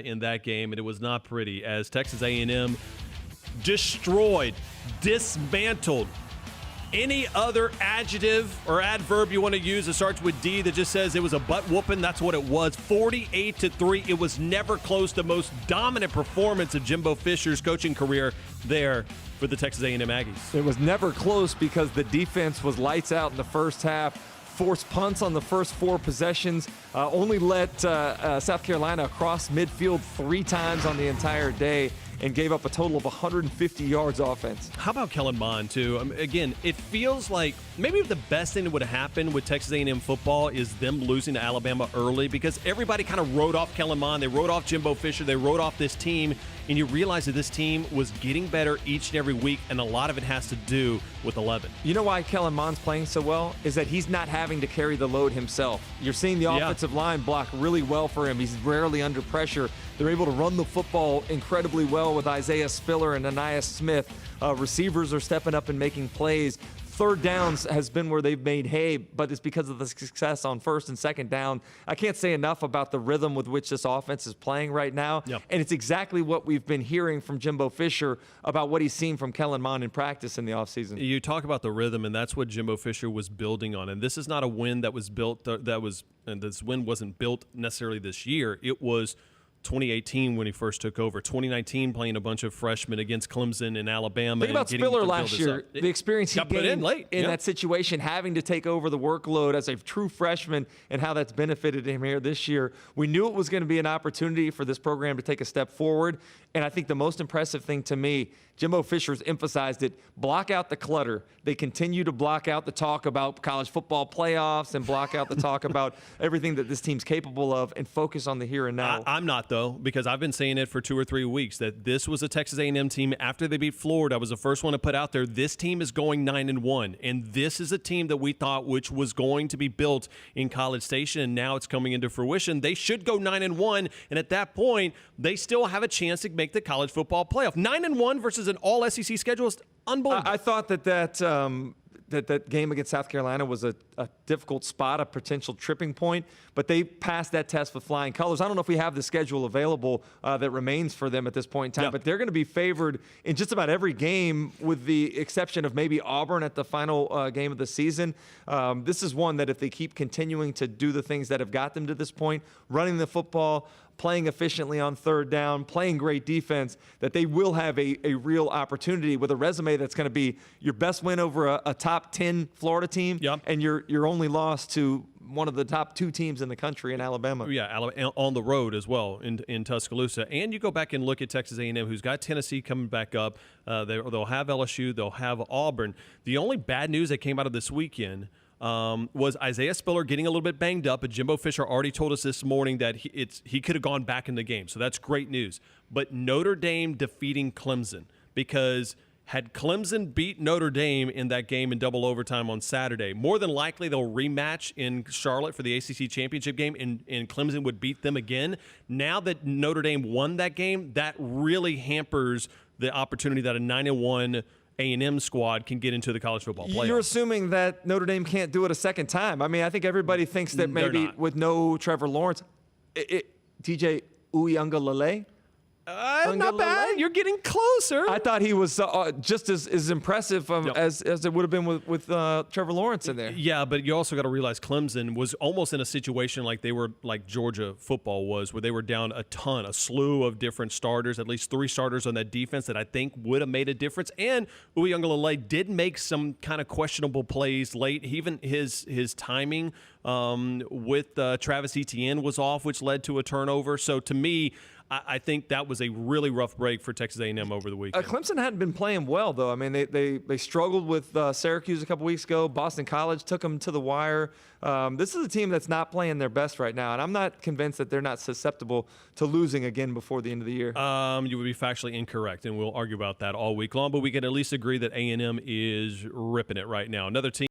in that game, and it was not pretty as Texas A&M destroyed, dismantled. Any other adjective or adverb you want to use that starts with D that just says it was a butt whooping, that's what it was. 48-3. It was never close. The most dominant performance of Jimbo Fisher's coaching career there for the Texas A&M Aggies. It was never close because the defense was lights out in the first half. Forced punts on the first 4 possessions. Only let South Carolina across midfield 3 times on the entire day, and gave up a total of 150 yards offense. How about Kellen Mond, too? Again, it feels like maybe the best thing that would have happened with Texas A&M football is them losing to Alabama early, because everybody kind of wrote off Kellen Mond. They wrote off Jimbo Fisher. They wrote off this team, and you realize that this team was getting better each and every week, and a lot of it has to do with 11. You know why Kellen Mond's playing so well? Is that he's not having to carry the load himself. You're seeing the offensive line block really well for him. He's rarely under pressure. They're able to run the football incredibly well with Isaiah Spiller and Aniyah Smith. Receivers are stepping up and making plays. Third downs has been where they've made hay, but it's because of the success on first and second down. I can't say enough about the rhythm with which this offense is playing right now. Yep. And it's exactly what we've been hearing from Jimbo Fisher about what he's seen from Kellen Mond in practice in the offseason. You talk about the rhythm, and that's what Jimbo Fisher was building on. And this is not a win that was built, and this win wasn't built necessarily this year. It was 2018 when he first took over. 2019 playing a bunch of freshmen against Clemson and Alabama. Think about Spiller last year, the experience he gained in that situation, having to take over the workload as a true freshman, and how that's benefited him here this year. We knew it was going to be an opportunity for this program to take a step forward, and I think the most impressive thing to me, Jimbo Fisher's emphasized it, block out the clutter. They continue to block out the talk about college football playoffs and block out the talk about everything that this team's capable of, and focus on the here and now. I'm not, though, because I've been saying it for 2 or 3 weeks that this was a Texas A&M team after they beat Florida. I was the first one to put out there, this team is going 9-1, and this is a team that we thought which was going to be built in College Station, and now it's coming into fruition. They should go 9-1, and at that point, they still have a chance to make the college football playoff. 9-1 versus an all-SEC schedule is unbelievable. I thought that game against South Carolina was a difficult spot, a potential tripping point, but they passed that test with flying colors. I don't know if we have the schedule available that remains for them at this point in time, but they're going to be favored in just about every game with the exception of maybe Auburn at the final game of the season. This is one that if they keep continuing to do the things that have got them to this point, running the football, playing efficiently on third down, playing great defense, that they will have a real opportunity with a resume that's going to be your best win over a top 10 Florida team, and your only loss to one of the top 2 teams in the country in Alabama. Yeah, Alabama on the road as well in Tuscaloosa. And you go back and look at Texas A&M, who's got Tennessee coming back up. They'll have LSU. They'll have Auburn. The only bad news that came out of this weekend was Isaiah Spiller getting a little bit banged up, but Jimbo Fisher already told us this morning that he could have gone back in the game, so that's great news. But Notre Dame defeating Clemson, because had Clemson beat Notre Dame in that game in double overtime on Saturday, more than likely they'll rematch in Charlotte for the ACC championship game, and Clemson would beat them again. Now that Notre Dame won that game, that really hampers the opportunity that a 9-1 A&M squad can get into the college football playoff. You're assuming that Notre Dame can't do it a second time. I mean, I think everybody thinks that maybe with no Trevor Lawrence, DJ Uiagalelei. Not bad. You're getting closer. I thought he was just as impressive as it would have been with Trevor Lawrence in there. Yeah, but you also got to realize Clemson was almost in a situation like they were like Georgia football was, where they were down a slew of different starters, at least 3 starters on that defense that I think would have made a difference. And Uiagalelei did make some kind of questionable plays late. Even his timing with Travis Etienne was off, which led to a turnover. So to me, I think that was a really rough break for Texas A&M over the weekend. Clemson hadn't been playing well, though. I mean, they struggled with Syracuse a couple weeks ago. Boston College took them to the wire. This is a team that's not playing their best right now, and I'm not convinced that they're not susceptible to losing again before the end of the year. You would be factually incorrect, and we'll argue about that all week long, but we can at least agree that A&M is ripping it right now. Another team